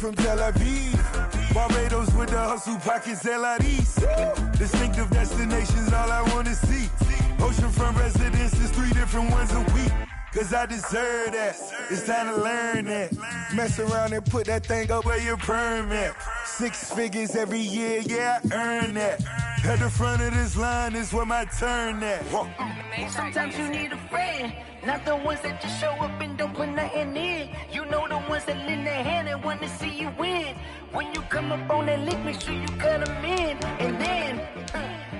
from Tel Aviv. Barbados with the hustle pockets, LIDs. Distinctive destinations, all I wanna see. Oceanfront residences, 3 different ones a week. Cause I deserve that, it's time to learn that. Mess around and put that thing up where your permit. 6 figures every year, yeah, I earn that. At the front of this line is where my turn at. Sometimes you need a friend, not the ones that just show up and don't put nothing in. You know the ones that lend their hand and want to see you win. When you come up on that lick, make sure you cut them in. And then,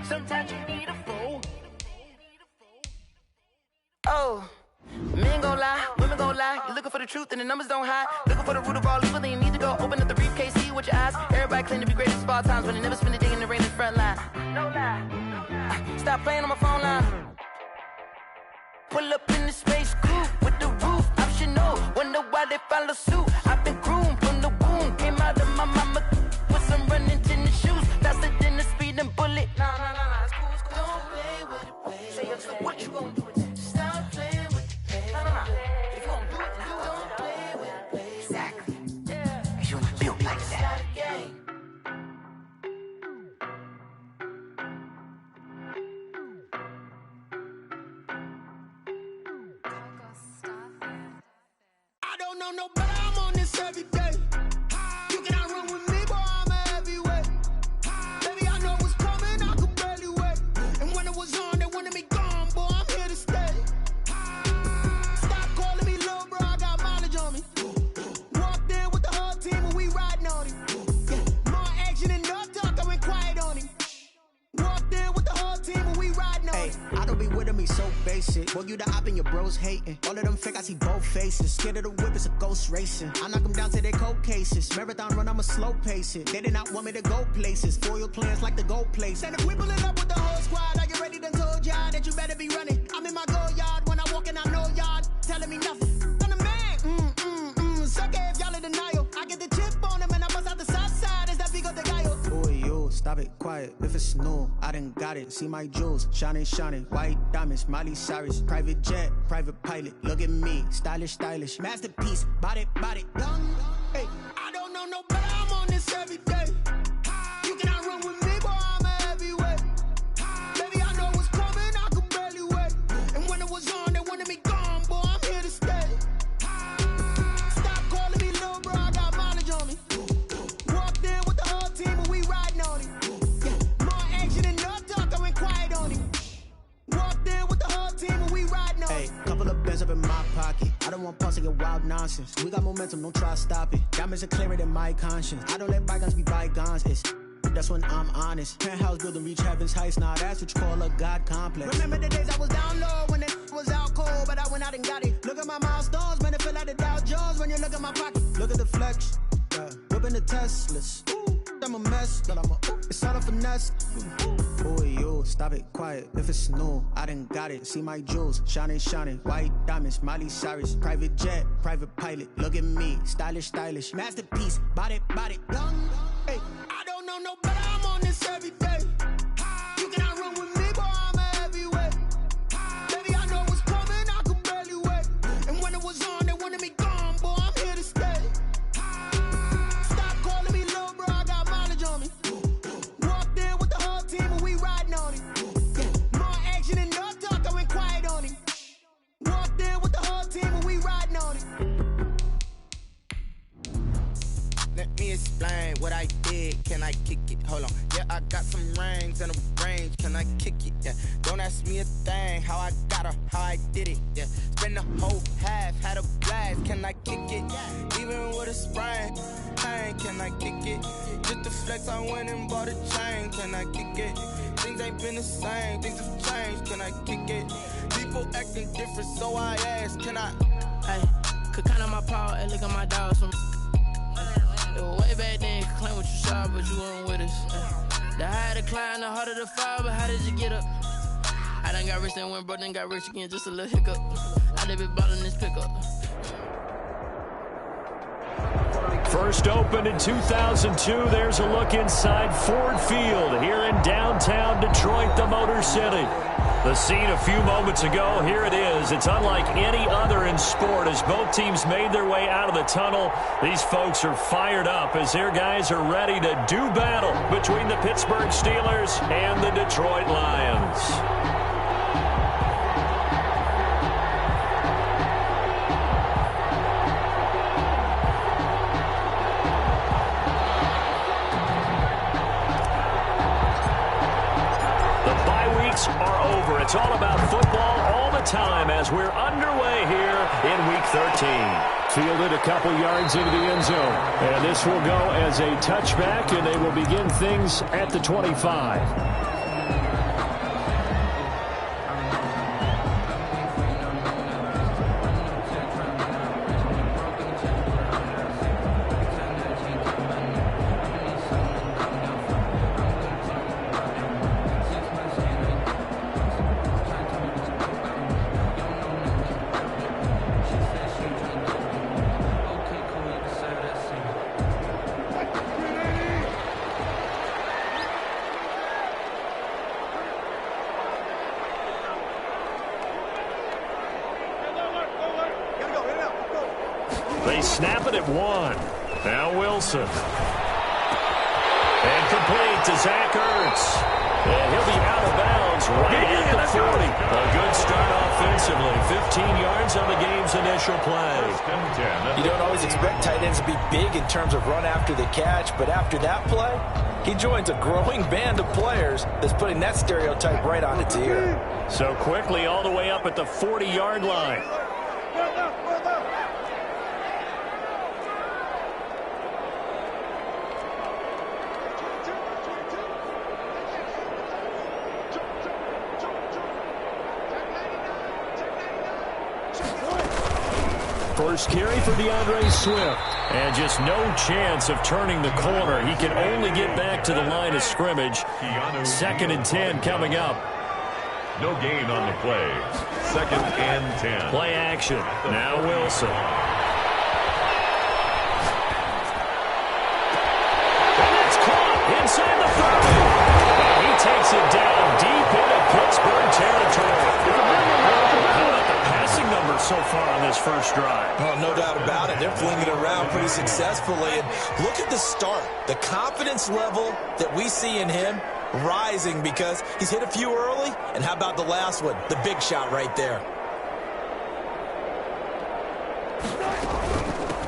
sometimes you need a fool. Oh. Men gon' lie, women gon' lie. You're looking for the truth and the numbers don't hide. Looking for the root of all evil, then you need to go open up the briefcase, see with your eyes. Everybody claim to be greatest of all times, but they never spend a day in the rain in the front line. No lie. Stop playing on my phone line. Pull up in the space coupe with the roof optional. Wonder why they follow suit. I've been groomed from the womb. Came out of my mama with some running tennis shoes. Faster than the speeding bullet. No, it's cool, it's cool. Don't play with it, baby. Say so what you gon' do with it? Stop playing. If you gon' do it, then don't play with it, baby. Exactly. Yeah. Cause you ain't built like that. I don't know nobody, I'm on this every day. You cannot run with me, boy, I'm a heavyweight. Baby, I know what's coming, I could barely wait. And when it was on, they wanted me gone, boy, I'm here to stay. I don't be with me so basic. Boy, you the op and your bros hating. All of them fake, I see both faces. Scared of the whip, it's a ghost racing. I knock them down to their cold cases. Marathon run, I'ma slow pace it. They did not want me to go places. Foil plans like the gold place. And if we pulling up with the whole squad, I get ready done told y'all that you better be running. I'm in my go yard when I walk in, I know y'all telling me nothing. I'm the man, suck it if y'all in denial. I get the chip on them and I bust out the south side. Is that big of the guy? Boy, yo, stop it, quiet. If it's new, I done got it. See my jewels, shining, white diamonds, Miley Cyrus, private jet, private pilot. Look at me, stylish, masterpiece, body, young. Hey, I don't know nobody, I'm on this every day. You cannot run with me, boy, I'm a heavyweight. Baby, I know what's coming, I could barely wait. And when it was on, they wanted me gone, boy, I'm here to stay. Stop calling me little bro, I got mileage on me. Walked in with the whole team and we riding on it. Yeah, more action than no talk, I went quiet on it. Walked in with the whole team and we riding on it. Hey, couple of bands up in my pocket. I don't want pulse to get wild nonsense. We got momentum, don't try to stop it. Diamonds are clearer than my conscience. I don't let bygones be bygones. It's that's when I'm honest. Penthouse building, reach heaven's heights. Now that's what you call a God complex. Remember the days I was down low when it was out cold, but I went out and got it. Look at my milestones, man, it feel like the Dow Jones when you look at my pocket. Look at the flex, whipping the Teslas. I'm a mess, but it's all a finesse. Boy, yo, stop it, quiet. If it's new, I done got it. See my jewels, shining, white diamonds, Miley Cyrus, private jet, private pilot. Look at me, stylish, masterpiece, body, young. Hey, I don't know nobody, I'm on this every day. You cannot run with me, boy, I'm a heavyweight. Baby, I know what's coming, I could barely wait. And when it was on, they wanted me gone, boy, I'm here to stay. Stop calling me little bro, I got mileage on me. Walked in with the whole team and we riding on it. Yeah, more action than no talk, I went quiet on it. Walked in with the whole team and we riding on it. Let me explain what I did. Can I kick it? Hold on. Yeah, I got some rings and a range. Can I kick it? Yeah. Don't ask me a thing. How I got her, how I did it. Yeah. Spend the whole half, had a blast. Can I kick it? Even with a sprain. Pain, can I kick it? Just the flex, I went and bought a chain. Can I kick it? Things ain't been the same. Things have changed. Can I kick it? People acting different, so I ask. Can I? Hey, could count on my power and look at my dogs from. Way back then, you could claim what you saw, but you weren't with us. The higher the climb, the harder the fall, but how did you get up? I done got rich, then went broke, then got rich again, just a little hiccup. I done been ballin' this pickup. First opened in 2002, there's a look inside Ford Field here in downtown Detroit, the Motor City. The scene a few moments ago, here it is. It's unlike any other in sport as both teams made their way out of the tunnel. These folks are fired up as their guys are ready to do battle between the Pittsburgh Steelers and the Detroit Lions. Are over. It's all about football all the time as we're underway here in Week 13. Fielded a couple yards into the end zone. And this will go as a touchback, and they will begin things at the 25. They snap it at one. Now Wilson. And complete to Zach Ertz. And he'll be out of bounds right at the 40. A good start offensively. 15 yards on the game's initial play. You don't always expect tight ends to be big in terms of run after the catch, but after that play, he joins a growing band of players that's putting that stereotype right on its ear. So quickly all the way up at the 40-yard line. First carry for DeAndre Swift. And just no chance of turning the corner. He can only get back to the line of scrimmage. 2nd and 10 coming up. No gain on the play. 2nd and 10. Play action. Now Wilson. And it's caught inside the 30. And he takes it down deep into Pittsburgh territory. Numbers so far on this first drive. Oh, no doubt about it. They're flinging it around pretty successfully. And look at the start. The confidence level that we see in him rising because he's hit a few early. And how about the last one? The big shot right there.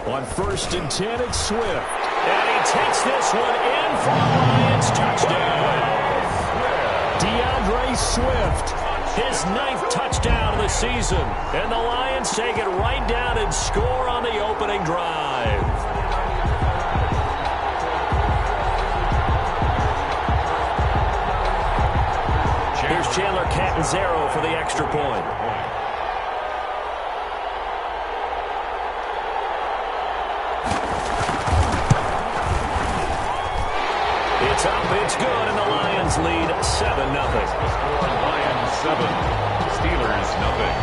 On 1st and 10, it's Swift. And he takes this one in for a Lions touchdown. DeAndre Swift. His 9th touchdown of the season. And the Lions take it right down and score on the opening drive. Here's Chandler Catanzaro for the extra point. It's up, it's good, and the Lions lead 7-0. Lions 7, Steelers nothing.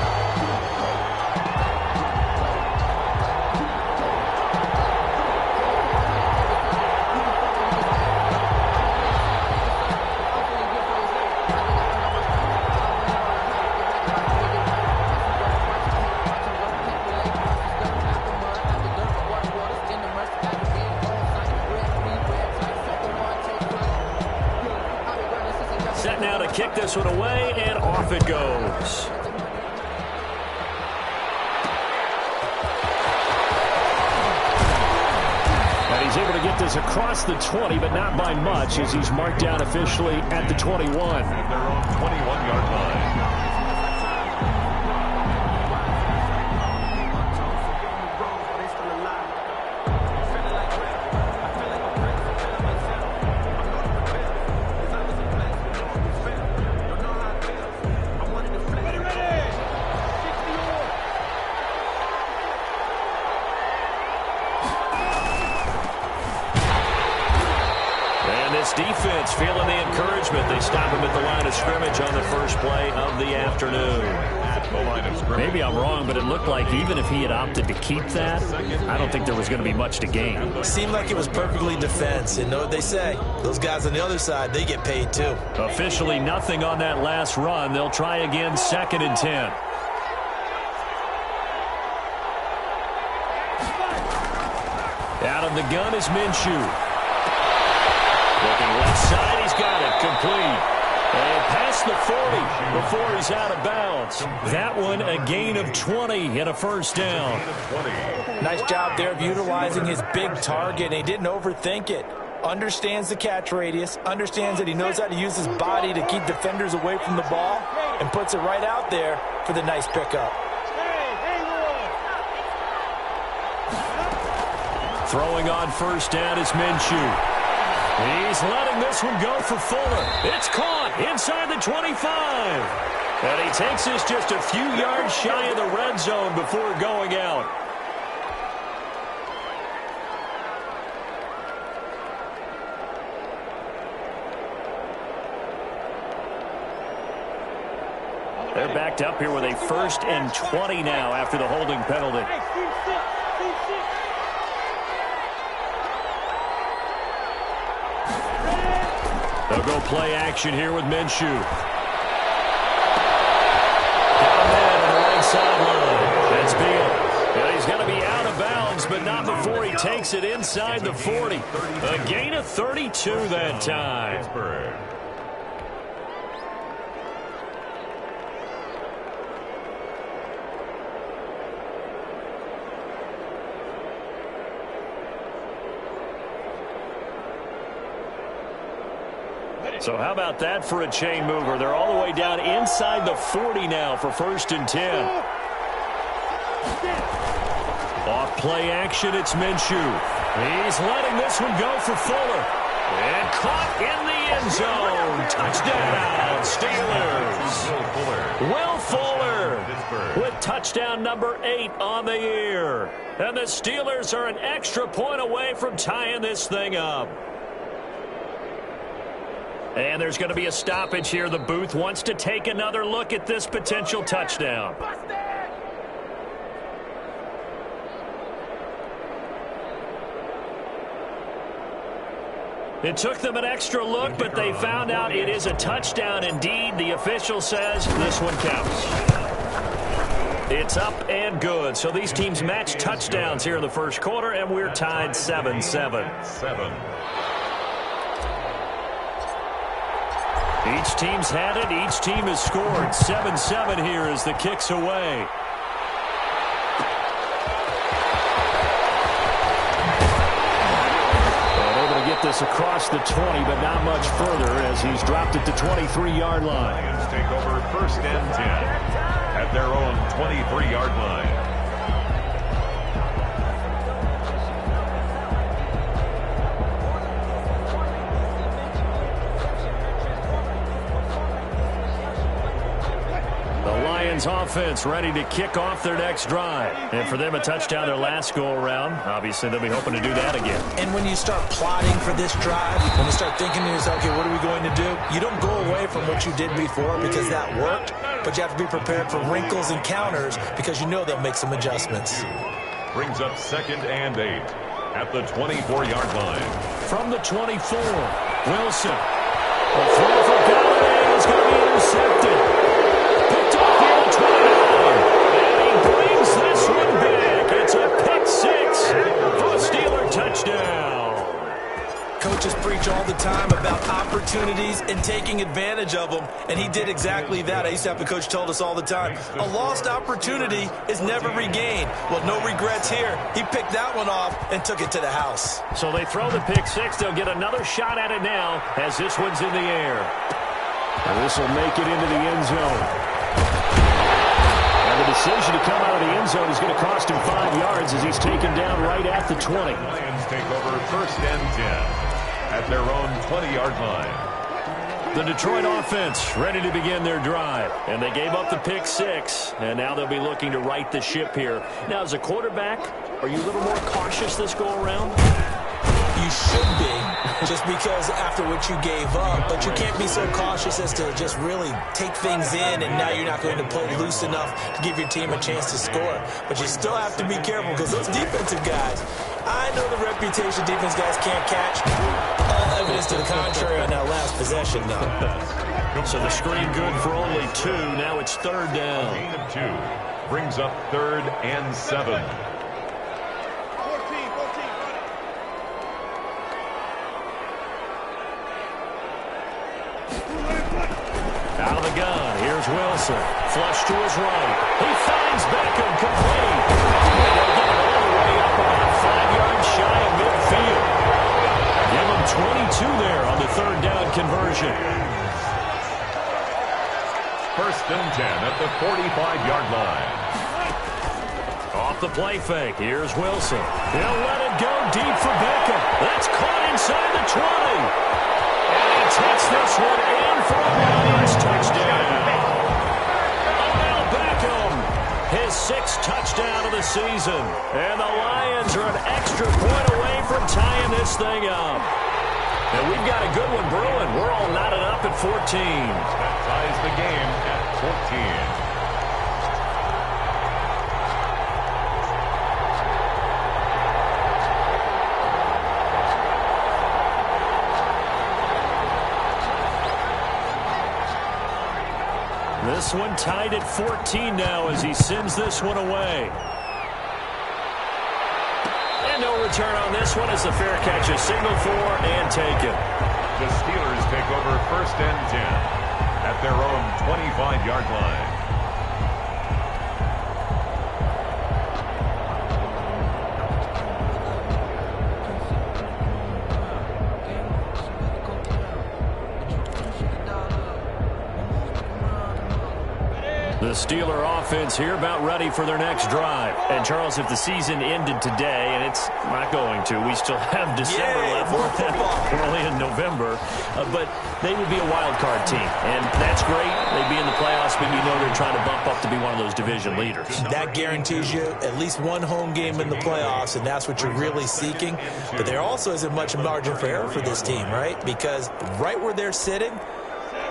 Set now to kick this one away, and off it goes. And he's able to get this across the 20, but not by much as he's marked down officially at the 21. At their own 21-yard line. this defense feeling the encouragement. They stop him at the line of scrimmage on the first play of the afternoon. Maybe I'm wrong, but it looked like even if he had opted to keep that, I don't think there was going to be much to gain. Seemed like it was perfectly defense. And know what they say? Those guys on the other side, they get paid too. Officially nothing on that last run. They'll try again, 2nd and 10. Out of the gun is Minshew. Looking left side, he's got it. Complete. And past the 40 before he's out of bounds. That one a gain of 20 and a first down. Nice job there of utilizing his big target. And he didn't overthink it. Understands the catch radius. Understands that he knows how to use his body to keep defenders away from the ball. And puts it right out there for the nice pickup. Throwing on first down is Minshew. He's letting this one go for Fuller. It's caught inside the 25. And he takes this just a few yards shy of the red zone before going out. They're backed up here with a 1st and 20 now after the holding penalty. They'll go play action here with Minshew. Down there on the right sideline. That's Beal. And he's going to be out of bounds, but not before he takes it inside the 40. A gain of 32 that time. So how about that for a chain mover? They're all the way down inside the 40 now for 1st and 10. Off play action, it's Minshew. He's letting this one go for Fuller. And caught in the end zone. Touchdown, Steelers. Will Fuller with touchdown number 8 on the year. And the Steelers are an extra point away from tying this thing up. And there's going to be a stoppage here. The booth wants to take another look at this potential touchdown. It took them an extra look, but they found out it is a touchdown indeed. The official says this one counts. It's up and good. So these teams match touchdowns here in the first quarter, and we're tied 7-7. Each team's had it. Each team has scored. 7-7 here as the kick's away. And able to get this across the 20, but not much further as he's dropped it to 23-yard line. Lions take over 1st and 10 at their own 23-yard line. Offense ready to kick off their next drive. And for them, a touchdown their last go-around. Obviously, they'll be hoping to do that again. And when you start plotting for this drive, when you start thinking to yourself, okay, what are we going to do? You don't go away from what you did before because that worked, but you have to be prepared for wrinkles and counters because you know they'll make some adjustments. Brings up 2nd and 8 at the 24-yard line. From the 24, Wilson. The throw for Galladay is going to be intercepted. Picked off near the 29. And he brings this one back. It's a pick 6 for a Steeler touchdown. Coaches preach all the time about opportunities and taking advantage of them, and he did exactly that. I used to have a coach told us all the time, a lost opportunity is never regained. Well, no regrets here. He picked that one off and took it to the house. So they throw the pick 6. They'll get another shot at it now as this one's in the air. And this will make it into the end zone. And the decision to come out of the end zone is going to cost him 5 yards as he's taken down right at the 20. Lions take over 1st and 10 at their own 20-yard line. The Detroit offense ready to begin their drive. And they gave up the pick 6, and now they'll be looking to right the ship here. Now, as a quarterback, are you a little more cautious this go-around? You should be. just because after what you gave up. But you can't be so cautious as to just really take things in, and now you're not going to play loose enough to give your team a chance to score. But you still have to be careful because those defensive guys, I know the reputation defense guys can't catch. All evidence to the contrary on that last possession, though. So the screen good for only 2. Now it's third down. Gain of 2 brings up 3rd and 7. Out of the gun, here's Wilson. Flush to his right. He finds Beckham, complete. They'll get it all the way up about 5 yards shy of midfield. Give him 22 there on the third down conversion. 1st and 10 at the 45-yard line. Off the play fake, here's Wilson. He'll let it go deep for Beckham. That's caught inside the 20. And he takes this one in for a Lions touchdown. Odell Beckham, his 6th touchdown of the season. And the Lions are an extra point away from tying this thing up. And we've got a good one brewing. We're all knotted up at 14. That ties the game at 14. This one tied at 14 now as he sends this one away. And no return on this one as the fair catch is signaled for and taken. The Steelers take over 1st and 10 at their own 25-yard line. The Steeler offense here about ready for their next drive. And, Charles, if the season ended today, and it's not going to, we still have December left. We're only in November. But they would be a wild card team. And that's great. They'd be in the playoffs, but you know they're trying to bump up to be one of those division leaders. That guarantees you at least one home game in the playoffs, and that's what you're really seeking. But there also isn't much margin for error for this team, right? Because right where they're sitting,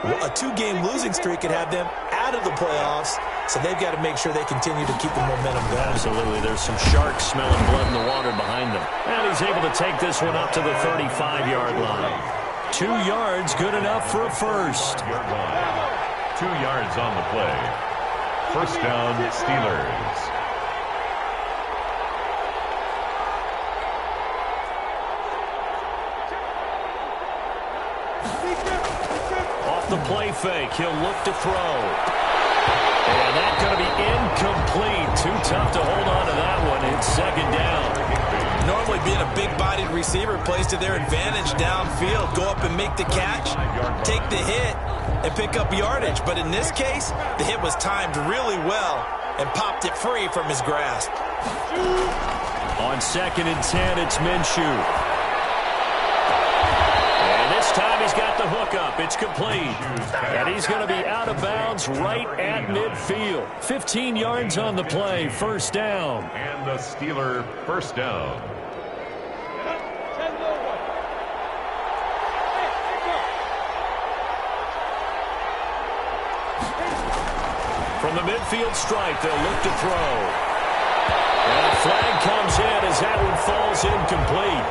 a 2-game losing streak could have them out of the playoffs, so they've got to make sure they continue to keep the momentum going. Absolutely. There's some sharks smelling blood in the water behind them. And he's able to take this one up to the 35-yard line. 2 yards, good enough for a first. 2 yards on the play. 1st down, Steelers. The play fake, he'll look to throw. And that's going to be incomplete. Too tough to hold on to that one. It's 2nd down. Normally being a big-bodied receiver plays to their advantage downfield. Go up and make the catch, take the hit, and pick up yardage. But in this case, the hit was timed really well and popped it free from his grasp. On 2nd and 10, it's Minshew. This time he's got the hook up. It's complete. And he's going to be out of bounds right at midfield. 15 yards on the play. 1st down. And the Steeler 1st down. From the midfield stripe, they'll look to throw. And a flag comes in as that one falls incomplete.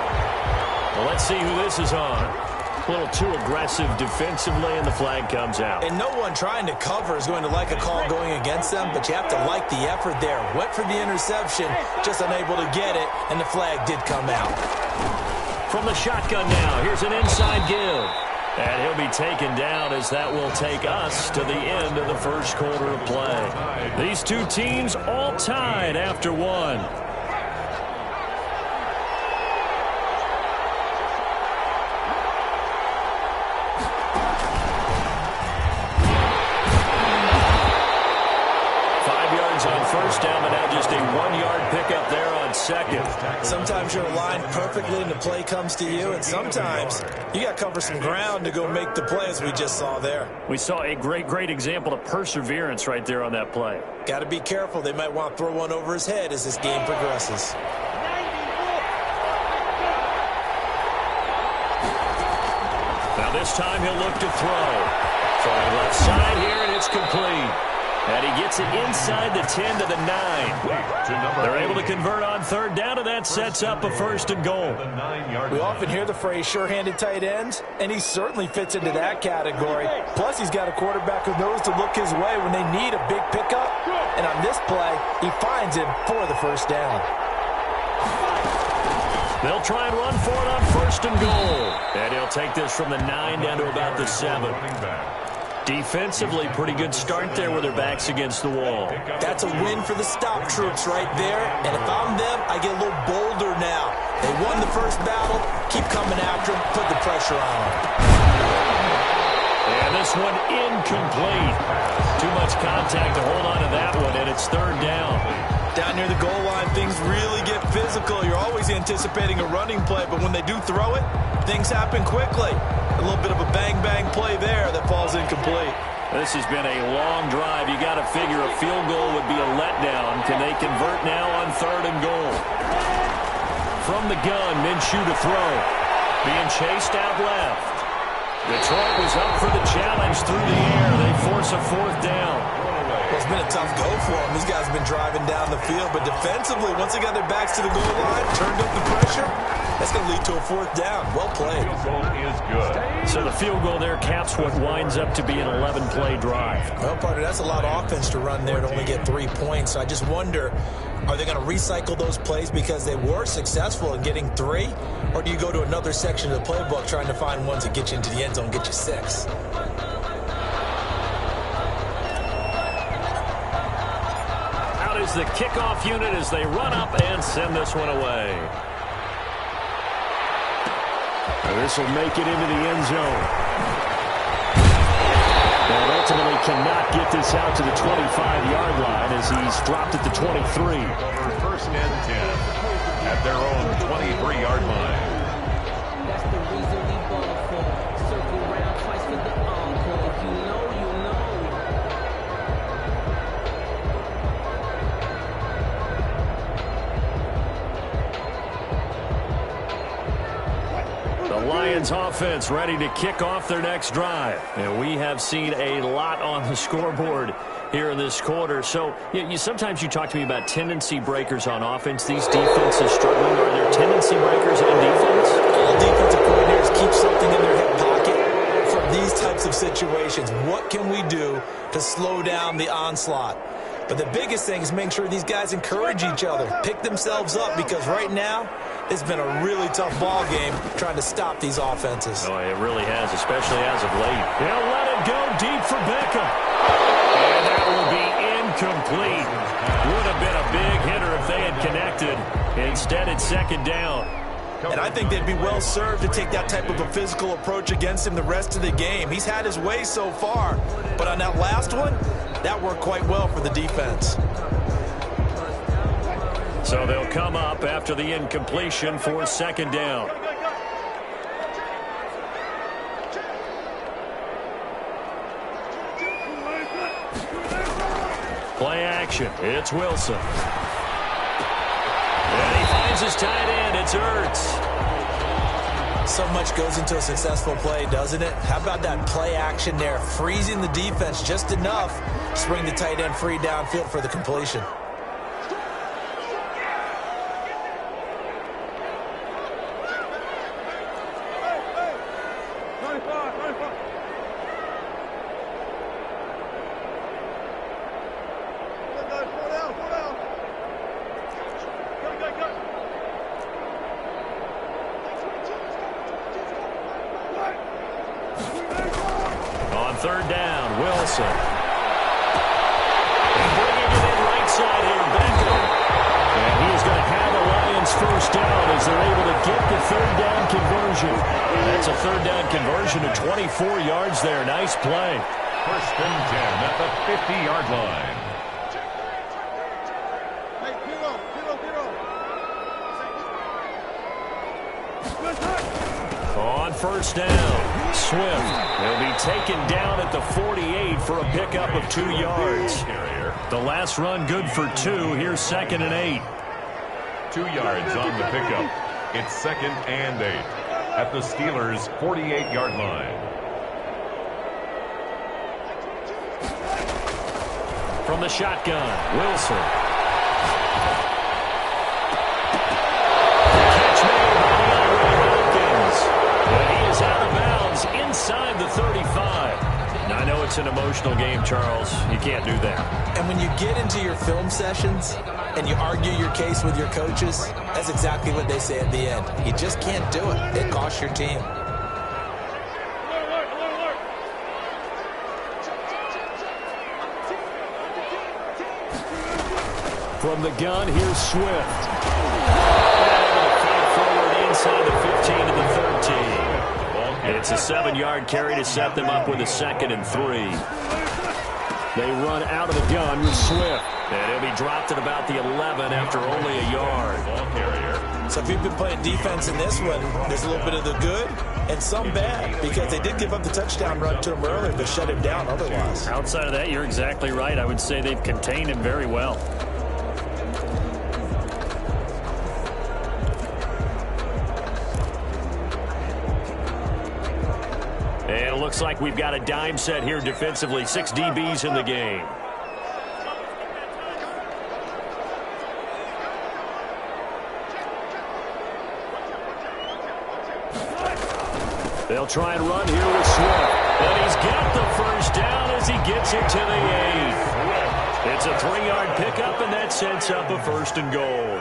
Well, let's see who this is on. A little too aggressive defensively, and the flag comes out. And no one trying to cover is going to like a call going against them, but you have to like the effort there. Went for the interception, just unable to get it, and the flag did come out. From the shotgun now, here's an inside give. And he'll be taken down as that will take us to the end of the 1st quarter of play. These two teams all tied after 1. First down, but now just a 1-yard pickup there on 2nd. Sometimes you're aligned perfectly and the play comes to you, and sometimes you got to cover some ground to go make the play, as we just saw there. We saw a great example of perseverance right there on that play. Got to be careful. They might want to throw one over his head as this game progresses. This time he'll look to throw. Throwing left side here, and it's complete. And he gets it inside the 10 to the 9. They're able to convert on third down, and that sets up a 1st and goal. We often hear the phrase sure-handed tight ends, and he certainly fits into that category. Plus, he's got a quarterback who knows to look his way when they need a big pickup. And on this play, he finds him for the 1st down. They'll try and run for it on 1st and goal. And he'll take this from the 9 down to about the 7. Defensively, pretty good start there with their backs against the wall. That's a win for the stop troops right there. And if I'm them, I get a little bolder now. They won the first battle. Keep coming after them. Put the pressure on them. And this one incomplete. Too much contact to hold on to that one, and it's 3rd down. Down near the goal line, things really get physical. You're always anticipating a running play, but when they do throw it, things happen quickly. A little bit of a bang-bang play there that falls incomplete. This has been a long drive. You got to figure a field goal would be a letdown. Can they convert now on 3rd and goal? From the gun, Minshew to throw. Being chased out left. Detroit was up for the challenge through the air. They force a 4th down. Well, it's been a tough go for them. These guys have been driving down the field, but defensively, once they got their backs to the goal line, turned up the pressure, that's going to lead to a 4th down. Well played. Field goal is good. So the field goal there caps what winds up to be an 11-play drive. Well, partner, that's a lot of offense to run there to only get 3 points. So I just wonder, are they going to recycle those plays because they were successful in getting 3? Or do you go to another section of the playbook trying to find ones that get you into the end zone and get you 6? Out is the kickoff unit as they run up and send this one away. This will make it into the end zone. And ultimately cannot get this out to the 25-yard line as he's dropped at the 23. Over 1st and 10 at their own 23-yard line. That's the reason we ball for. Circle round twice for the encore. If you know, you know. The Lions offense ready to kick off their next drive. And we have seen a lot on the scoreboard here in this quarter. So sometimes you talk to me about tendency breakers on offense. These defenses struggling. Are there tendency breakers on defense? All defensive coordinators keep something in their hip pocket for these types of situations. What can we do to slow down the onslaught? But the biggest thing is making sure these guys encourage each other, pick themselves up, because right now it's been a really tough ball game trying to stop these offenses. Oh, it really has, especially as of late. They'll let it go deep for Beckham. And that will be incomplete. Would have been a big hitter if they had connected. Instead, it's 2nd down. And I think they'd be well served to take that type of a physical approach against him the rest of the game. He's had his way so far, but on that last one, that worked quite well for the defense. So they'll come up after the incompletion for 2nd down. Play action. It's Wilson. And he finds his tight end. It's Ertz. So much goes into a successful play, doesn't it? How about that play action there? Freezing the defense just enough to bring the tight end free downfield for the completion. On 3rd down, Wilson. And bringing it in right side here, Beckham. And he is going to have a Lions 1st down as they're able to get the 3rd down conversion. That's a 3rd down conversion to 24 yards there. Nice play. 1st and 10 at the 50-yard line. On 1st down, Swift. He'll be taken down at the 48 for a pickup of 2 yards. The last run good for 2. Here's 2nd and 8. 2 yards on the pickup. It's 2nd and 8. at the Steelers' 48-yard line. From the shotgun, Wilson. Catch made by DeAndre Hopkins. And he is out of bounds inside the 35. Now, I know it's an emotional game, Charles. You can't do that. And when you get into your film sessions and you argue your case with your coaches, that's exactly what they say at the end. You just can't do it. It costs your team. From the gun, here's Swift. Fight forward inside the 15 to the 13. It's a 7-yard carry to set them up with a 2nd and 3. They run out of the gun with Swift. And he'll be dropped at about the 11 after only a yard. Ball carrier. So if you've been playing defense in this one, there's a little bit of the good and some bad, because they did give up the touchdown run to him earlier, but shut him down otherwise. Outside of that, you're exactly right. I would say they've contained him very well. And it looks like we've got a dime set here defensively. 6 DBs in the game. They'll try and run here with Swift. And he's got the first down as he gets it to the 8. It's a 3-yard pickup, and that sets up a 1st and goal.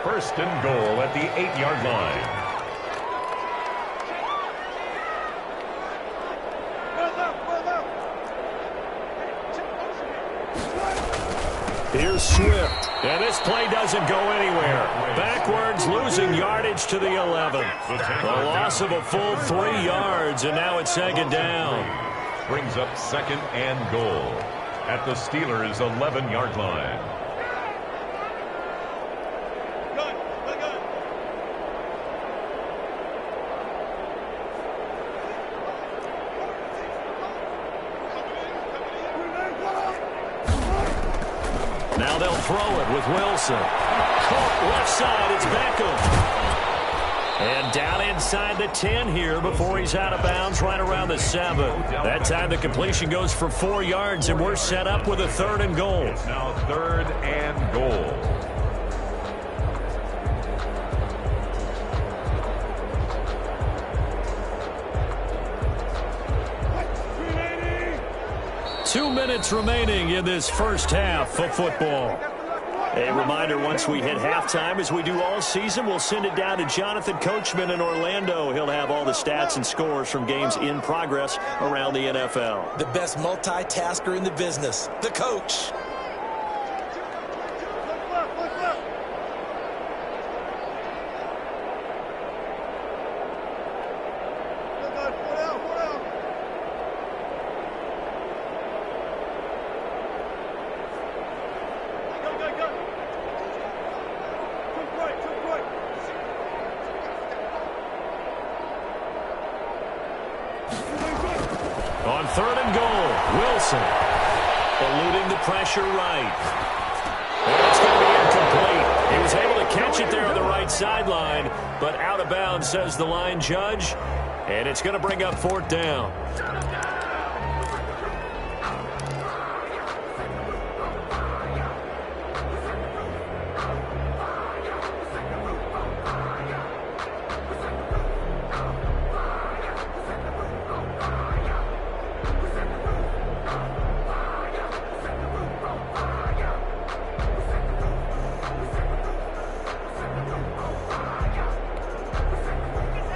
1st and goal at the 8-yard line. Here's Swift. And this play doesn't go anywhere. Backwards, losing yardage to the 11. A loss of a full 3 yards, and now it's 2nd down. Brings up 2nd and goal at the Steelers' 11-yard line. Now they'll throw it with Wilson. Caught left side, it's Beckham. And down inside the 10 here before he's out of bounds right around the 7. That time the completion goes for 4 yards, and we're set up with a 3rd and goal. It's now 3rd and goal. Two minutes remaining in this first half of football. A reminder, once we hit halftime, as we do all season, we'll send it down to Jonathan Coachman in Orlando. He'll have all the stats and scores from games in progress around the NFL. The best multitasker in the business, the coach. On 3rd and goal, Wilson eluding the pressure right. And it's going to be incomplete. He was able to catch it there on the right sideline, but out of bounds, says the line judge, and it's going to bring up 4th down.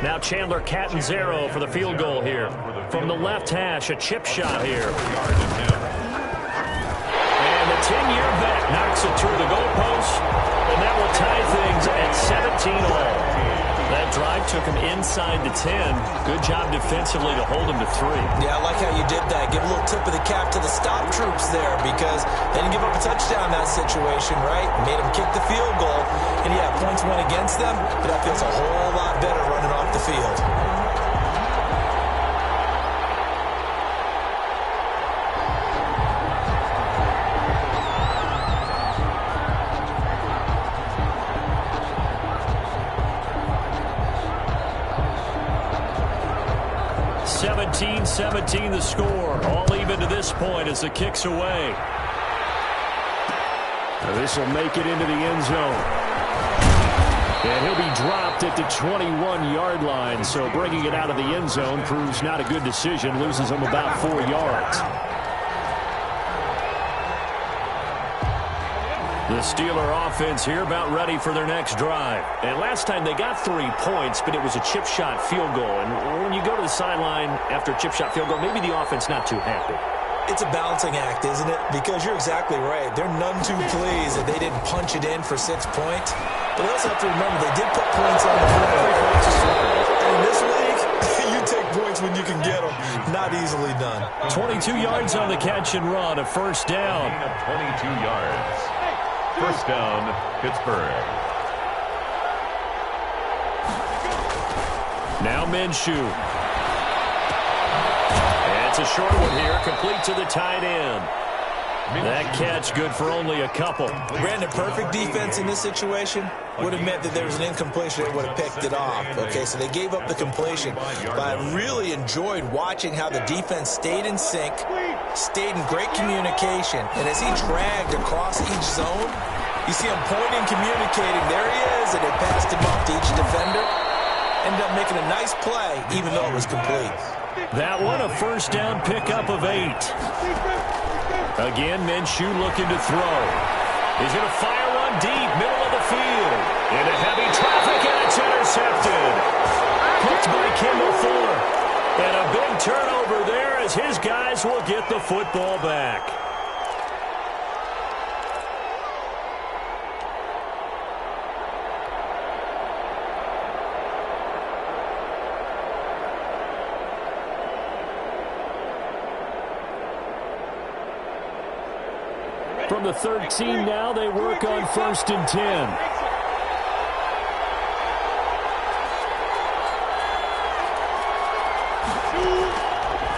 Now Chandler Catanzaro for the field goal here. From the left hash, a chip shot here. And the 10-year vet knocks it through the goalpost, and that will tie things at 17-all. That drive took him inside the 10. Good job defensively to hold him to 3. Yeah, I like how you did that. Give a little tip of the cap to the stop troops there, because they didn't give up a touchdown in that situation, right? Made them kick the field goal. And yeah, points went against them, but that feels a whole lot better running off the field. 17-17 the score. All even to this point as the kick's away. This will make it into the end zone. And he'll be dropped at the 21-yard line. So bringing it out of the end zone proves not a good decision. Loses him about 4 yards. The Steeler offense here about ready for their next drive. And last time they got 3 points, but it was a chip shot field goal. And when you go to the sideline after a chip shot field goal, maybe the offense not too happy. It's a balancing act, isn't it? Because you're exactly right. They're none too pleased that they didn't punch it in for 6 points. But they also have to remember they did put points on the board. And in this league, you take points when you can get them. Not easily done. 22 yards on the catch and run, a first down. 22 yards. First down, Pittsburgh. Now Minshew. It's a short one here, complete to the tight end. That catch good for only a couple. Brandon, perfect defense in this situation would have meant that there was an incompletion. They would have picked it off. Okay, so they gave up the completion. But I really enjoyed watching how the defense stayed in sync, stayed in great communication. And as he dragged across each zone, you see him pointing, communicating. There he is, and they passed him off to each defender. Ended up making a nice play, even though it was complete. That one, a first down pickup of 8. Again, Minshew looking to throw. He's going to fire one deep, middle of the field. Into heavy traffic, and it's intercepted. Picked by Kendall Fuller. And a big turnover there as his guys will get the football back. From the 13 now, they work on 1st and 10.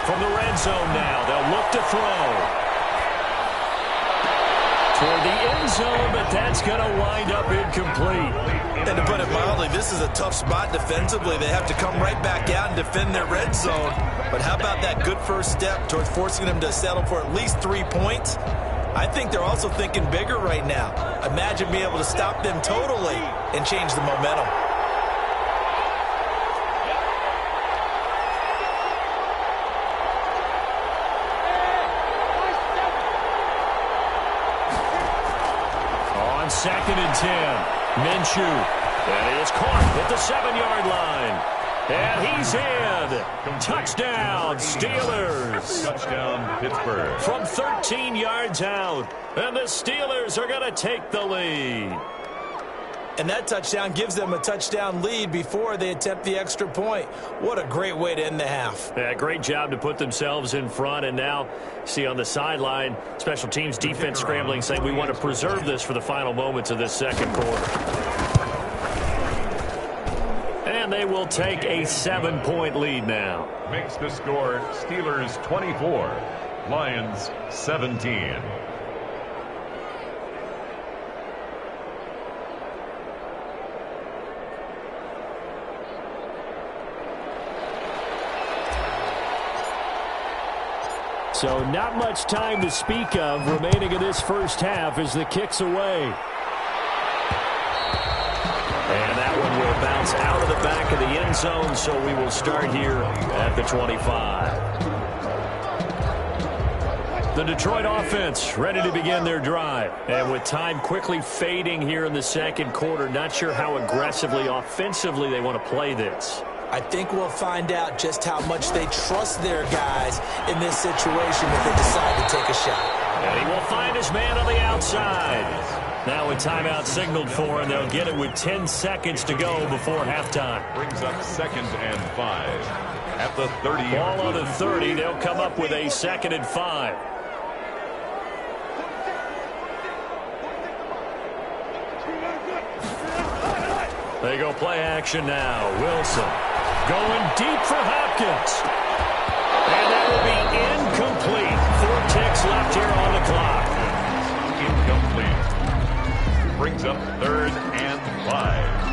From the red zone now, they'll look to throw. Toward the end zone, but that's going to wind up incomplete. And to put it mildly, this is a tough spot defensively. They have to come right back out and defend their red zone. But how about that good first step towards forcing them to settle for at least 3 points? I think they're also thinking bigger right now. Imagine being able to stop them totally and change the momentum. On 2nd and 10, Minshew. And he is caught at the 7-yard line. And he's in. Touchdown, Steelers. Touchdown, Pittsburgh. From 13 yards out. And the Steelers are going to take the lead. And that touchdown gives them a touchdown lead before they attempt the extra point. What a great way to end the half. Yeah, great job to put themselves in front. And now, see on the sideline, special teams defense scrambling, saying we want to preserve this for the final moments of this second quarter. And they will take a 7-point lead now. Makes the score Steelers 24, Lions 17. So not much time to speak of remaining in this first half as the kick's away. And that one will bounce out of the back of the end zone, so we will start here at the 25. The Detroit offense ready to begin their drive. And with time quickly fading here in the second quarter, not sure how aggressively, offensively they want to play this. I think we'll find out just how much they trust their guys in this situation if they decide to take a shot. And he will find his man on the outside. Now with timeout signaled for, and they'll get it with 10 seconds to go before halftime. Brings up 2nd and 5 at the 30. Ball on the 30. They'll come up with a 2nd and 5. They go play action now. Wilson going deep for Hopkins. And that will be incomplete. 4 ticks left here on the clock. Incomplete. Brings up 3rd and 5.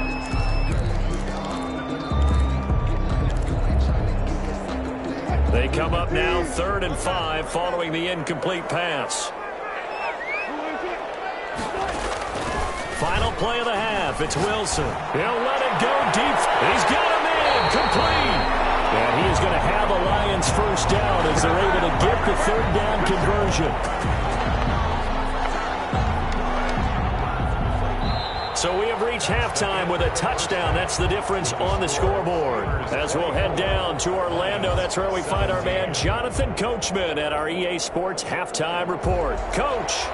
They come up now 3rd and 5 following the incomplete pass. Final play of the half. It's Wilson. He'll let it go deep. He's got him in. Complete. And he is going to have a Lions first down as they're able to get the 3rd down conversion. So we have reached halftime with a touchdown. That's the difference on the scoreboard. As we'll head down to Orlando, that's where we find our man Jonathan Coachman at our EA Sports Halftime Report. Coach.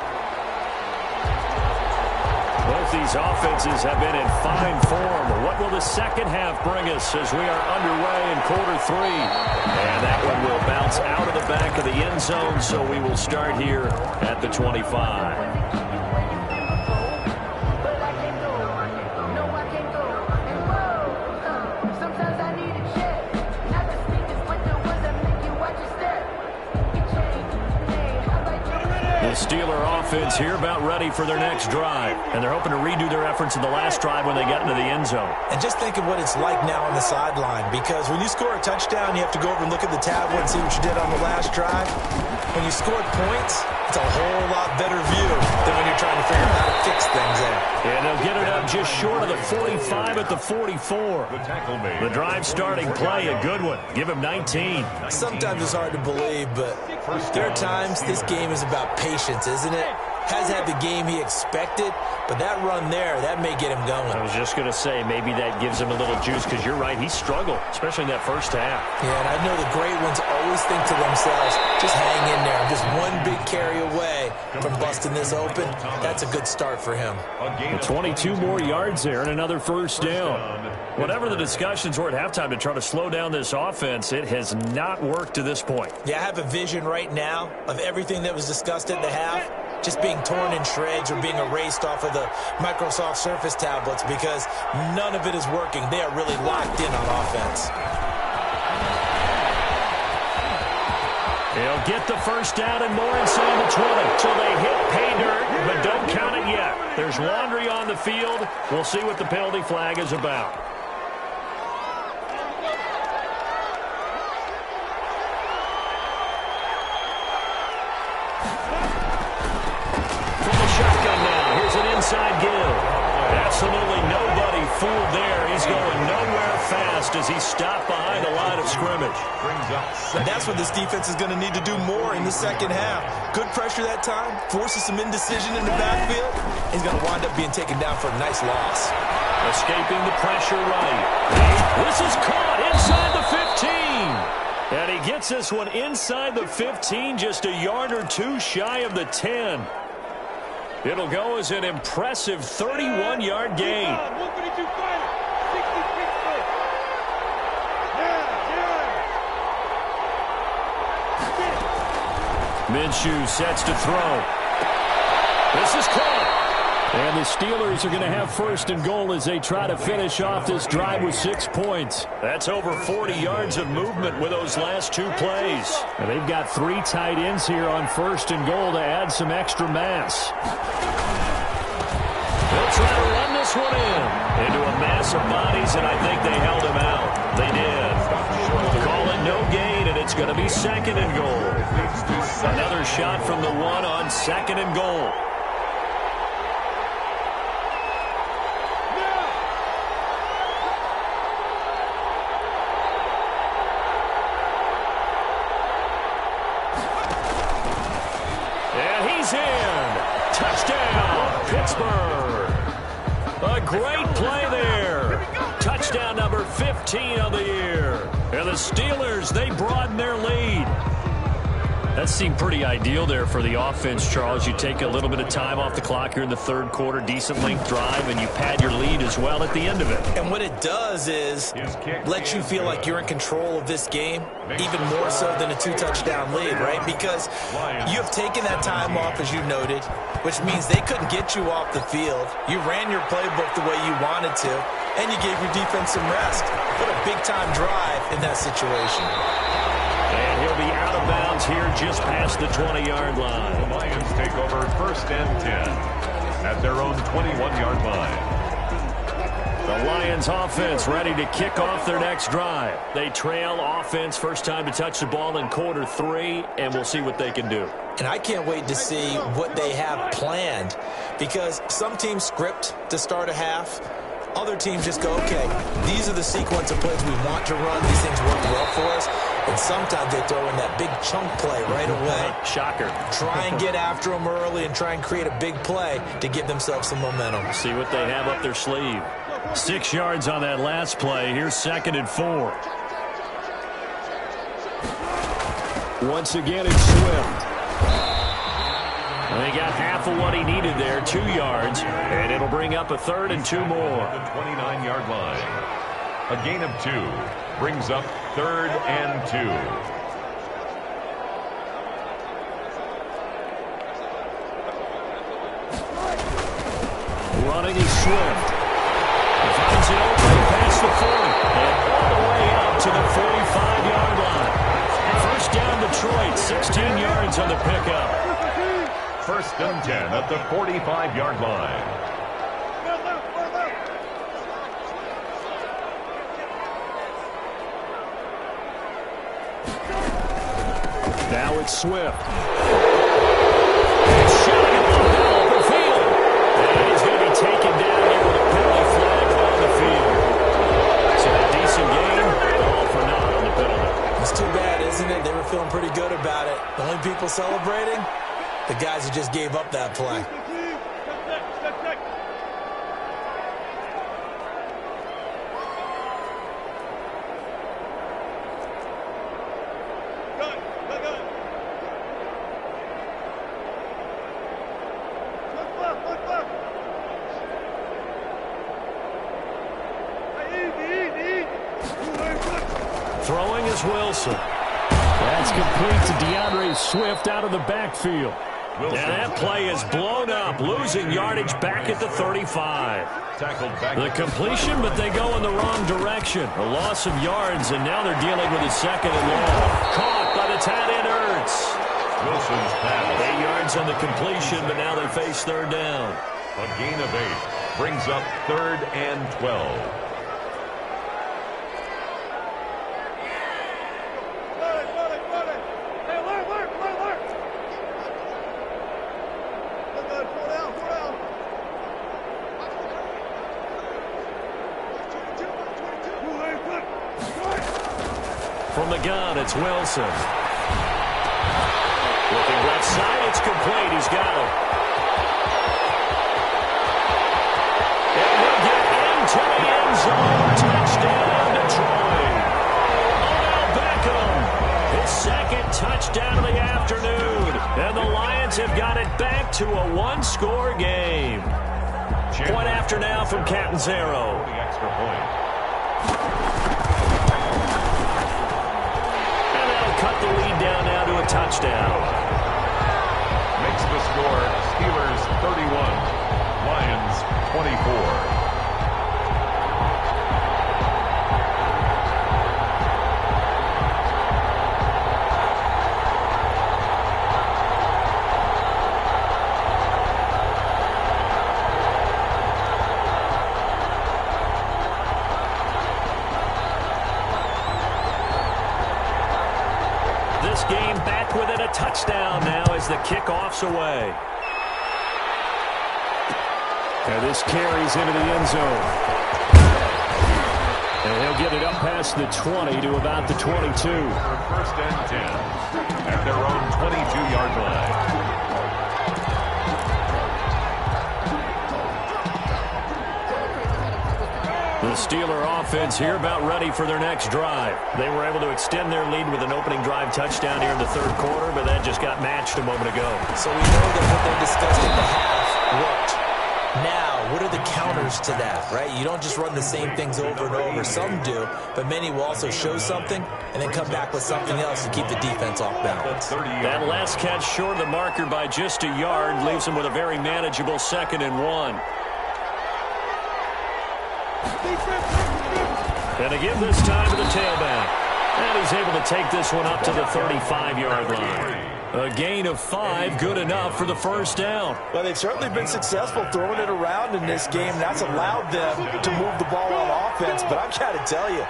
Both these offenses have been in fine form. What will the second half bring us as we are underway in quarter 3? And that one will bounce out of the back of the end zone, so we will start here at the 25. Steeler offense here about ready for their next drive. And they're hoping to redo their efforts in the last drive when they got into the end zone. And just think of what it's like now on the sideline, because when you score a touchdown, you have to go over and look at the tablet and see what you did on the last drive. When you scored points, it's a whole lot better view than when you're trying to figure out how to fix things there. And they'll get it up just short of the 45 at the 44. The drive starting play, a good one. Give him 19. Sometimes it's hard to believe, but there are times this game is about patience, isn't it? Has had the game he expected, but that run there, that may get him going. I was just going to say, maybe that gives him a little juice, because you're right, he struggled, especially in that first half. Yeah, and I know the great ones always think to themselves, just hang in there. Just one big carry away from busting this open. That's a good start for him. 22 more yards there and another first down. Whatever the discussions were at halftime to try to slow down this offense, it has not worked to this point. Yeah, I have a vision right now of everything that was discussed at the half just being torn in shreds or being erased off of the Microsoft Surface tablets, because none of it is working. They are really locked in on offense. He'll get the first down and more inside the 20. So they hit pay dirt, but don't count it yet. There's laundry on the field. We'll see what the penalty flag is about. Shotgun now. Here's an inside give. Absolutely nobody fooled there. He's going nowhere fast as he stopped behind the line of scrimmage. And that's what this defense is going to need to do more in the second half. Good pressure that time. Forces some indecision in the backfield. He's going to wind up being taken down for a nice loss. Escaping the pressure right. This is caught inside the 15. And he gets this one inside the 15, just a yard or two shy of the 10. It'll go as an impressive 31-yard gain. Minshew sets to throw. This is caught. And the Steelers are going to have first and goal as they try to finish off this drive with 6 points. That's over 40 yards of movement with those last two plays. And they've got 3 tight ends here on first and goal to add some extra mass. They'll try to run this one into a mass of bodies, and I think they held him out. They did. Call it no gain, and it's going to be second and goal. Another shot from the 1 on second and goal. Pittsburgh. A great play there. Touchdown number 15 of the year. And the Steelers, they broaden their lead. That seemed pretty ideal there for the offense, Charles. You take a little bit of time off the clock here in the third quarter, decent length drive, and you pad your lead as well at the end of it. And what it does is let you feel like you're in control of this game, even more so than a 2-touchdown lead, right? Because you have taken that time off, as you noted, which means they couldn't get you off the field. You ran your playbook the way you wanted to, and you gave your defense some rest. What a big-time drive in that situation. And he'll be out of bounds here just past the 20-yard line. The Lions take over first and 10 at their own 21-yard line. The Lions offense ready to kick off their next drive. They trail offense, first time to touch the ball in quarter 3, and we'll see what they can do. And I can't wait to see what they have planned, because some teams script to start a half. Other teams just go, okay, these are the sequence of plays we want to run. These things work well for us. And sometimes they throw in that big chunk play right away. Shocker. Try and get after them early and try and create a big play to give themselves some momentum. See what they have up their sleeve. 6 yards on that last play. Here's 2nd and 4. Once again, it's Swift. They got half of what he needed there, 2 yards, and it'll bring up a 3rd and 2 more. The 29-yard line. A gain of 2 brings up 3rd and 2. Running is Swift. He finds it open past the 40 and all the way up to the 45-yard line. First down Detroit, 16 yards on the pickup. 1st and 10 at the 45-yard line. Now it's Swift. Shooting it from the open field. And he's going to be taken down here with a penalty flag on the field. So a decent game, all for naught on the penalty. It's too bad, isn't it? They were feeling pretty good about it. The only people celebrating, the guys who just gave up that play. Throwing is Wilson. That's complete to DeAndre Swift out of the backfield. And that play is blown up, losing yardage back at the 35. Tackled back. The completion, but they go in the wrong direction. A loss of yards, and now they're dealing with a 2nd and long. Caught by the tight end Ertz. Wilson's pass. 8 yards on the completion, but now they face 3rd down. A gain of 8 brings up 3rd and 12. From the gun, it's Wilson. Looking left side, it's complete. He's got it. And he'll get into the end zone. Touchdown, Detroit. Odell Beckham, his 2nd touchdown of the afternoon. And the Lions have got it back to a 1-score game. Point after now from Catanzaro. The extra point. Cut the lead down now to a touchdown. Makes the score Steelers 31, Lions 24. Game back within a touchdown now as the kickoff's away. And this carries into the end zone. And he'll get it up past the 20 to about the 22. 1st and 10 at their own 22-yard line. The Steeler offense here about ready for their next drive. They were able to extend their lead with an opening drive touchdown here in the 3rd quarter, but that just got matched a moment ago. So we know that what they discussed at the half worked. Now, what are the counters to that, right? You don't just run the same things over and over. Some do, but many will also show something and then come back with something else to keep the defense off balance. That last catch short of the marker by just a yard leaves them with a very manageable 2nd and 1. And again this time to the tailback. And he's able to take this one up to the 35-yard line. A gain of 5, good enough for the first down. Well, they've certainly been successful throwing it around in this game. That's allowed them to move the ball on offense. But I've got to tell you,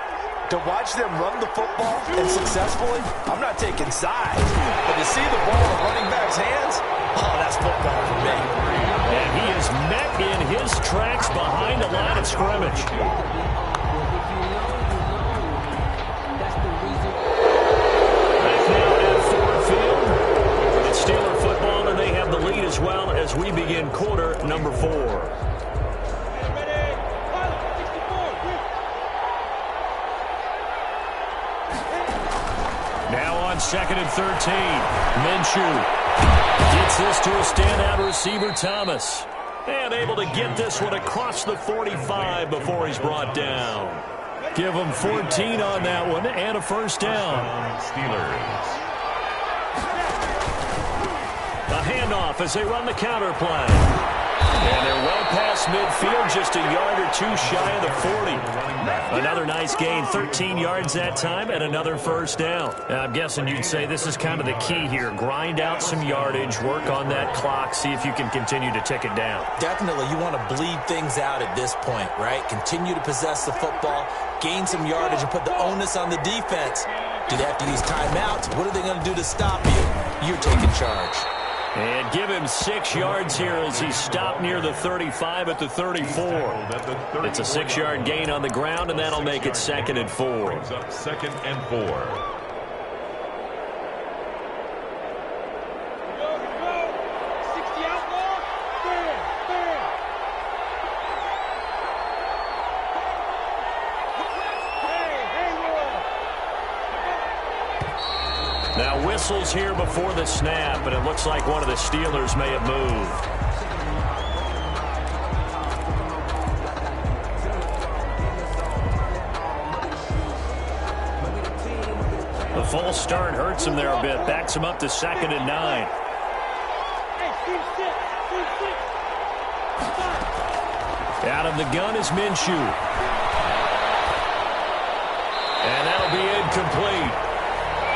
to watch them run the football and successfully, I'm not taking sides. But to see the ball in the running back's hands, oh, that's football for me. And he is met in his tracks behind the line of scrimmage. Steeler football, and they have the lead as well as we begin quarter number 4. Now on 2nd and 13, Minshew gets this to a standout receiver, Thomas, and able to get this one across the 45 before he's brought down. Give him 14 on that one and a first down. Steelers. A handoff as they run the counter play. And they're well past midfield, just a yard or two shy of the 40. Another nice gain, 13 yards that time, and another first down. Now, I'm guessing you'd say this is kind of the key here. Grind out some yardage, work on that clock, see if you can continue to tick it down. Definitely, you want to bleed things out at this point, right? Continue to possess the football, gain some yardage, and put the onus on the defense. Do they have to use timeouts? What are they going to do to stop you? You're taking charge. And give him 6 yards here as he stopped near the 35 at the 34. It's a 6-yard gain on the ground, and that'll make it 2nd and 4. Brings up 2nd and 4. Now whistles here before the snap, and it looks like one of the Steelers may have moved. The false start hurts him there a bit, backs him up to 2nd and 9. Out of the gun is Minshew. And that'll be incomplete.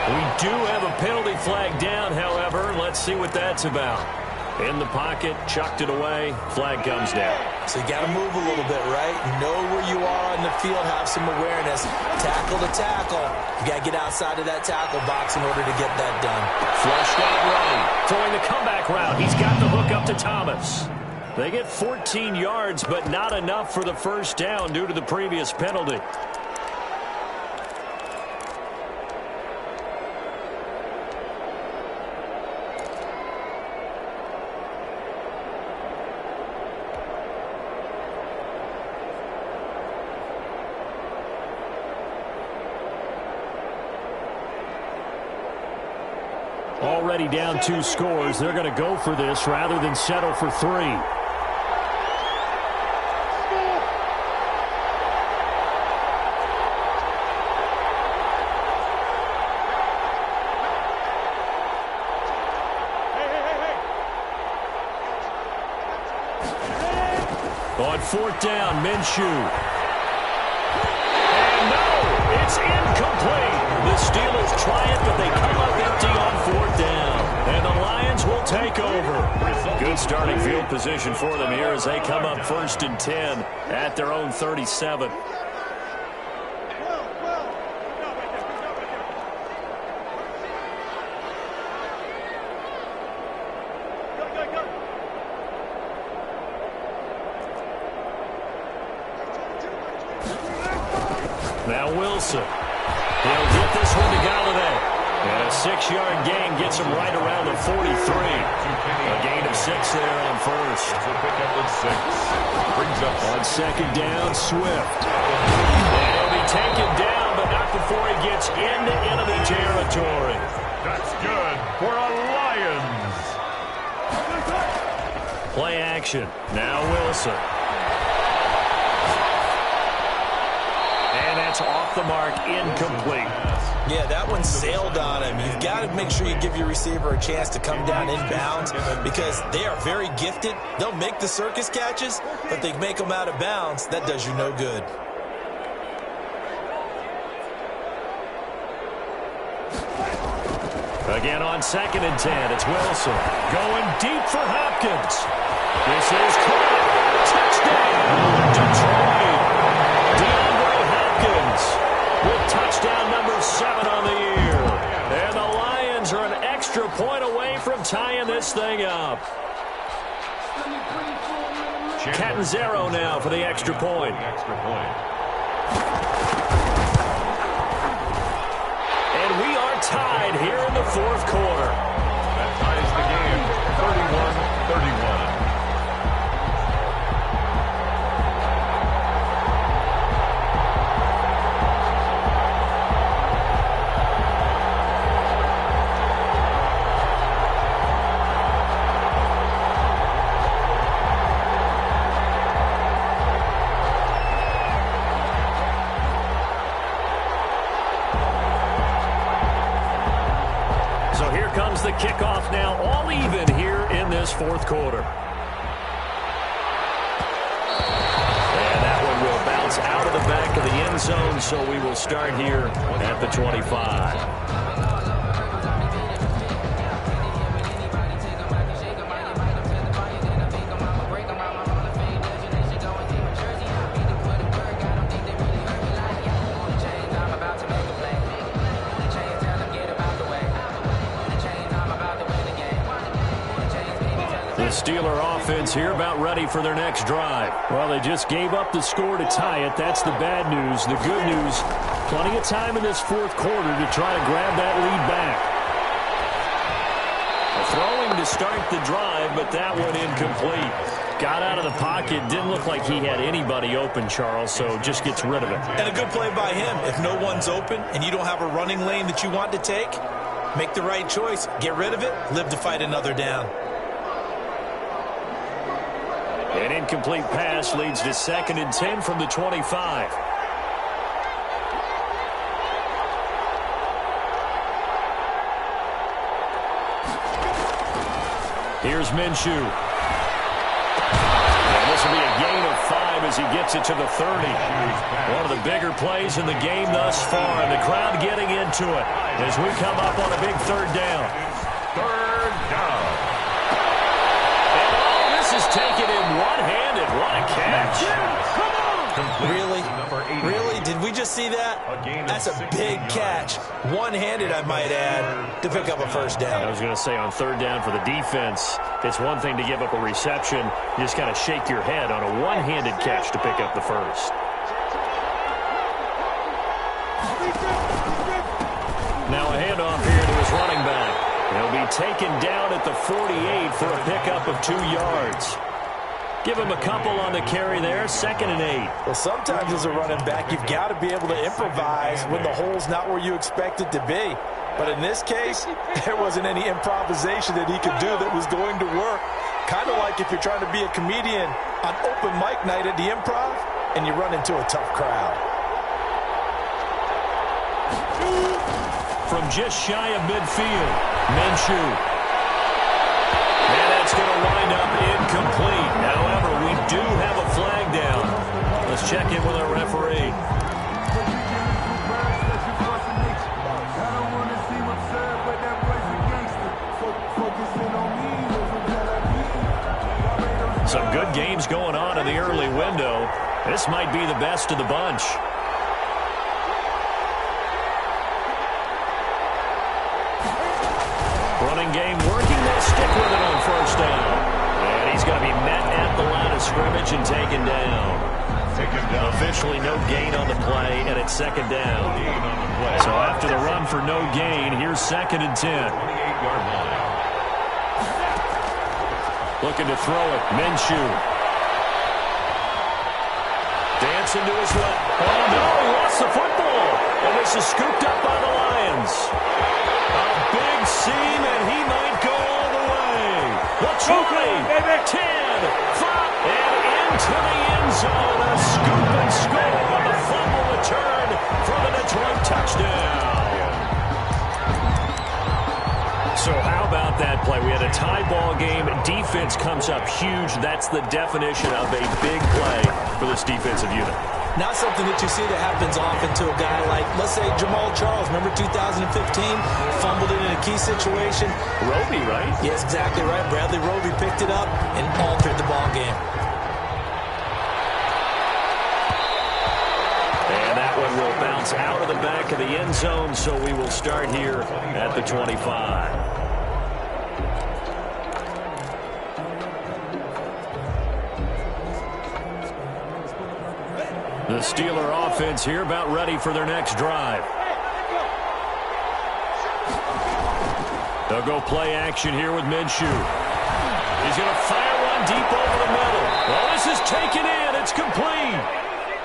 We do have a penalty flag down, however. Let's see what that's about. In the pocket, chucked it away, flag comes down. So you got to move a little bit, right? Know where you are on the field, have some awareness. Tackle to tackle. You got to get outside of that tackle box in order to get that done. Flushed out right, throwing the comeback route. He's got the hook up to Thomas. They get 14 yards, but not enough for the first down due to the previous penalty. Already down 2 scores. They're going to go for this rather than settle for 3. On 4th down, Minshew. And no, it's incomplete. The Steelers try it, but they come up empty on 4th down. And the Lions will take over. Good starting field position for them here as they come up 1st and 10 at their own 37. Now Wilson. He'll get this one to Galladay. And a 6-yard gain gets him right around the 43. A gain of 6 there on first. He'll pick up with 6. Brings up on 2nd down, Swift. And he'll be taken down, but not before he gets into enemy territory. That's good for a Lions. Play action. Now Wilson. And that's off the mark, incomplete. Yeah, that one sailed on him. You've got to make sure you give your receiver a chance to come down inbounds because they are very gifted. They'll make the circus catches, but they make them out of bounds. That does you no good. Again on 2nd and 10, it's Wilson. Going deep for Hopkins. This is caught. Touchdown, Detroit. DeAndre Hopkins with touchdown number 7 on the year. And the Lions are an extra point away from tying this thing up. Catanzaro now for the extra point. And we are tied here in the 4th quarter. That ties the game 31-31. Comes the kickoff now, all even here in this 4th quarter. And that one will bounce out of the back of the end zone, so we will start here at the 25. Steeler offense here about ready for their next drive. Well, they just gave up the score to tie it. That's the bad news. The good news, plenty of time in this 4th quarter to try to grab that lead back. Throwing to start the drive, but that one incomplete. Got out of the pocket. Didn't look like he had anybody open, Charles, so just gets rid of it. And a good play by him. If no one's open and you don't have a running lane that you want to take, make the right choice. Get rid of it. Live to fight another down. An incomplete pass leads to 2nd and 10 from the 25. Here's Minshew. And this will be a gain of 5 as he gets it to the 30. One of the bigger plays in the game thus far, and the crowd getting into it as we come up on a big 3rd down. 3rd down. Is taken in one-handed. What a catch. Really? Did we just see that? That's a big catch. One-handed, I might add, to pick up a 1st down. I was going to say on 3rd down for the defense, it's one thing to give up a reception. You just kind of shake your head on a one-handed catch to pick up the 1st. Now a handoff here to his running back. He'll be taken down at the 48 for a pickup of 2 yards. Give him a couple on the carry there, 2nd and 8. Well, sometimes as a running back, you've got to be able to improvise when the hole's not where you expect it to be. But in this case, there wasn't any improvisation that he could do that was going to work. Kind of like if you're trying to be a comedian on open mic night at the Improv and you run into a tough crowd. From just shy of midfield, Minshew. And that's going to wind up incomplete. However, we do have a flag down. Let's check in with our referee. Some good games going on in the early window. This might be the best of the bunch. Running game working. They'll stick with it on 1st down. And he's going to be met at the line of scrimmage and taken down. Officially no gain on the play, and it's 2nd down. So after the run for no gain, here's 2nd and 10. 28-yard line. Looking to throw it. Minshew. Dancing to his left. Oh, no, he lost the football. And this is scooped up by the Lions. A big seam, and he might go all the way. The 20, 10, 5, and into the end zone. A scoop and score on the fumble return for the Detroit touchdown. So how about that play? We had a tie ball game. Defense comes up huge. That's the definition of a big play for this defensive unit. not something that you see that happens often to a guy like, let's say, Jamal Charles. Remember 2015? Fumbled it in a key situation. Roby, right? Yes, exactly right. Bradley Roby picked it up and altered the ball game. And that one will bounce out of the back of the end zone, so we will start here at the 25. The Steeler offense here about ready for their next drive. They'll go play action here with Minshew. He's going to fire one deep over the middle. Well, this is taken in. It's complete.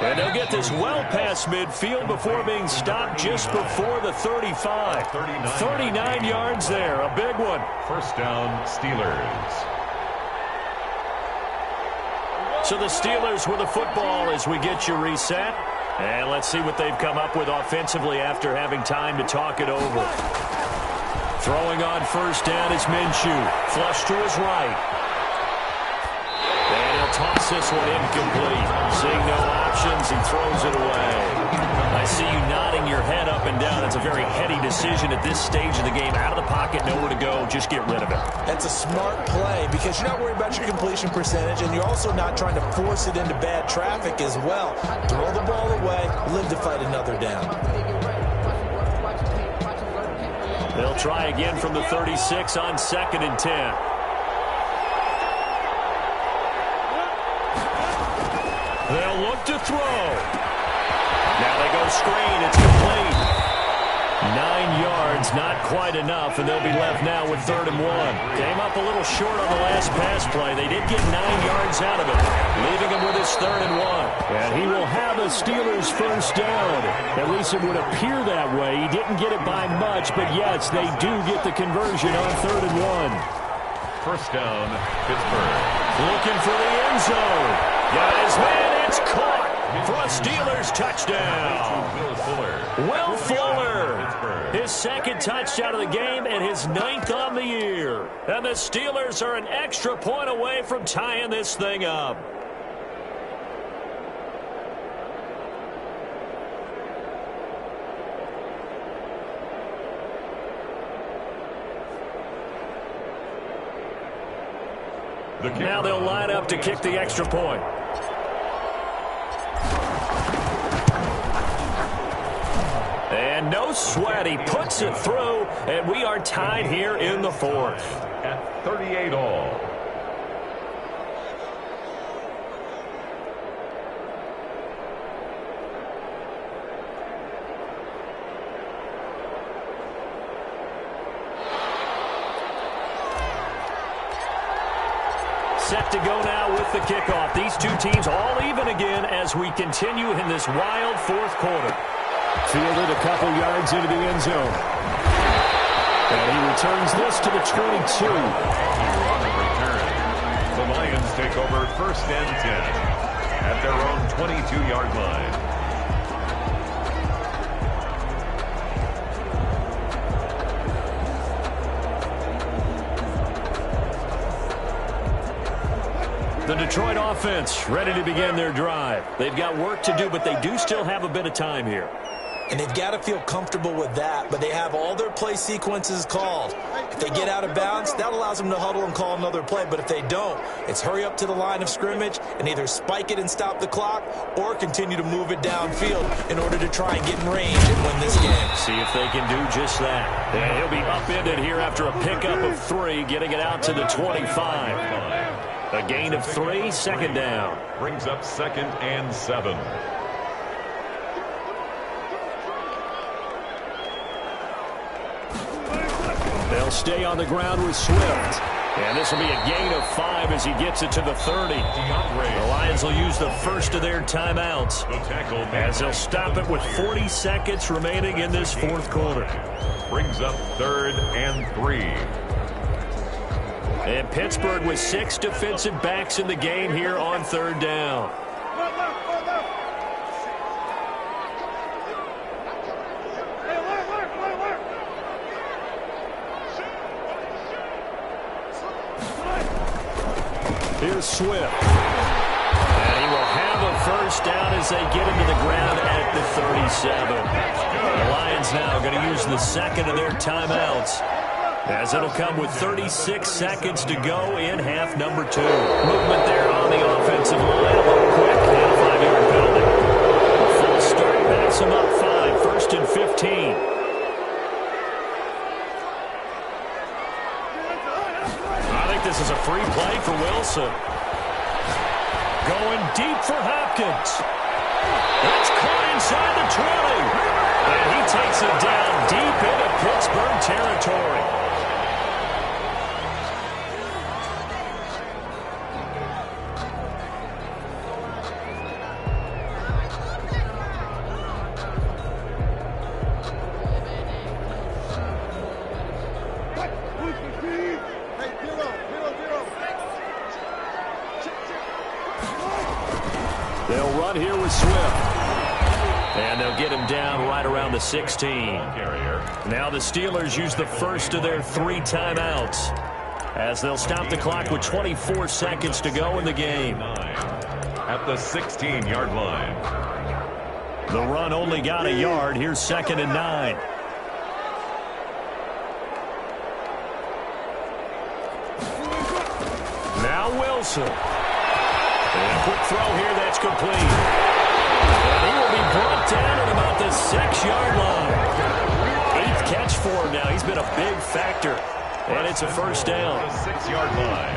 And they'll get this well past midfield before being stopped just before the 35. 39 yards there. A big one. First down, Steelers. So the Steelers with the football as we get you reset. And let's see what they've come up with offensively after having time to talk it over. Throwing on first down is Minshew. Flush to his right. And he'll toss this one incomplete. Seeing no options, he throws it away. I see you nodding your head up and down. That's a very heady decision at this stage of the game. Out of the pocket, nowhere to go. Just get rid of it. That's a smart play because you're not worried about your completion percentage, and you're also not trying to force it into bad traffic as well. Throw the ball away, live to fight another down. They'll try again from the 36 on 2nd and 10. They'll look to throw. Now they go screen. It's complete. 9 yards, not quite enough, and they'll be left now with 3rd and 1. Came up a little short on the last pass play. They did get 9 yards out of it, leaving him with his 3rd and 1. And he will have a Steelers first down. At least it would appear that way. He didn't get it by much, but yes, they do get the conversion on 3rd and 1. First down, Pittsburgh. Looking for the end zone. Got his man. It's caught for a Steelers touchdown. Will Fuller. His 2nd touchdown of the game and his 9th on the year. And the Steelers are an extra point away from tying this thing up. Now they'll line up to kick the extra point. And no sweat, he puts it through, and we are tied here in the 4th. At 38 all. Set to go now with the kickoff. These two teams all even again as we continue in this wild 4th quarter. Fielded a couple yards into the end zone. And he returns this to the 22. On the return, the Lions take over 1st and 10 at their own 22-yard line. The Detroit offense ready to begin their drive. They've got work to do, but they do still have a bit of time here. And they've got to feel comfortable with that, but they have all their play sequences called. If they get out of bounds, that allows them to huddle and call another play. But if they don't, it's hurry up to the line of scrimmage and either spike it and stop the clock or continue to move it downfield in order to try and get in range and win this game. See if they can do just that. And he'll be upended here after a pickup of 3, getting it out to the 25. A gain of 3, 2nd down. Brings up 2nd and 7. They'll stay on the ground with Swift. And this will be a gain of 5 as he gets it to the 30. The Lions will use the first of their timeouts as they'll stop it with 40 seconds remaining in this 4th quarter. Brings up 3rd and 3. And Pittsburgh with 6 defensive backs in the game here on 3rd down. Here's Swift. And he will have a first down as they get into the ground at the 37. The Lions now going to use the second of their timeouts, as it'll come with 36 seconds to go in half number 2. Movement there on the offensive line. A little quick and a 5-yard penalty. A full start backs them up 5, first and 15. This is a free play for Wilson. Going deep for Hopkins. That's caught inside the 20. And he takes it down deep into Pittsburgh territory. They'll run here with Swift. And they'll get him down right around the 16. Now the Steelers use the first of their 3 timeouts, as they'll stop the clock with 24 seconds to go in the game. At the 16-yard line. The run only got a yard. Here's 2nd and 9. Now Wilson. And a quick throw here that's complete. And he will be brought down at about the 6-yard line. 8th catch for him now. He's been a big factor. And it's a first down. The 6-yard line.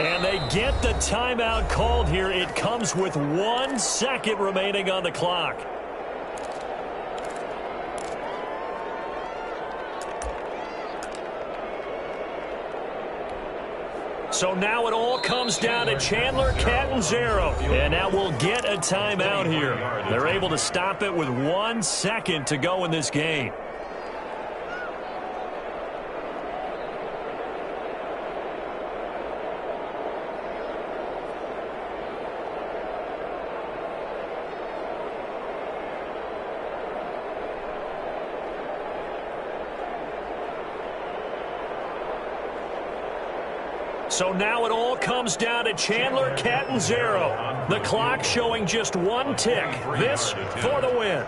And they get the timeout called here. It comes with 1 second remaining on the clock. So now it all comes down to Chandler Catanzaro. And now we'll get a timeout here. They're able to stop it with 1 second to go in this game. So now it all comes down to Chandler Catanzaro. The clock showing just 1 tick. This for the win.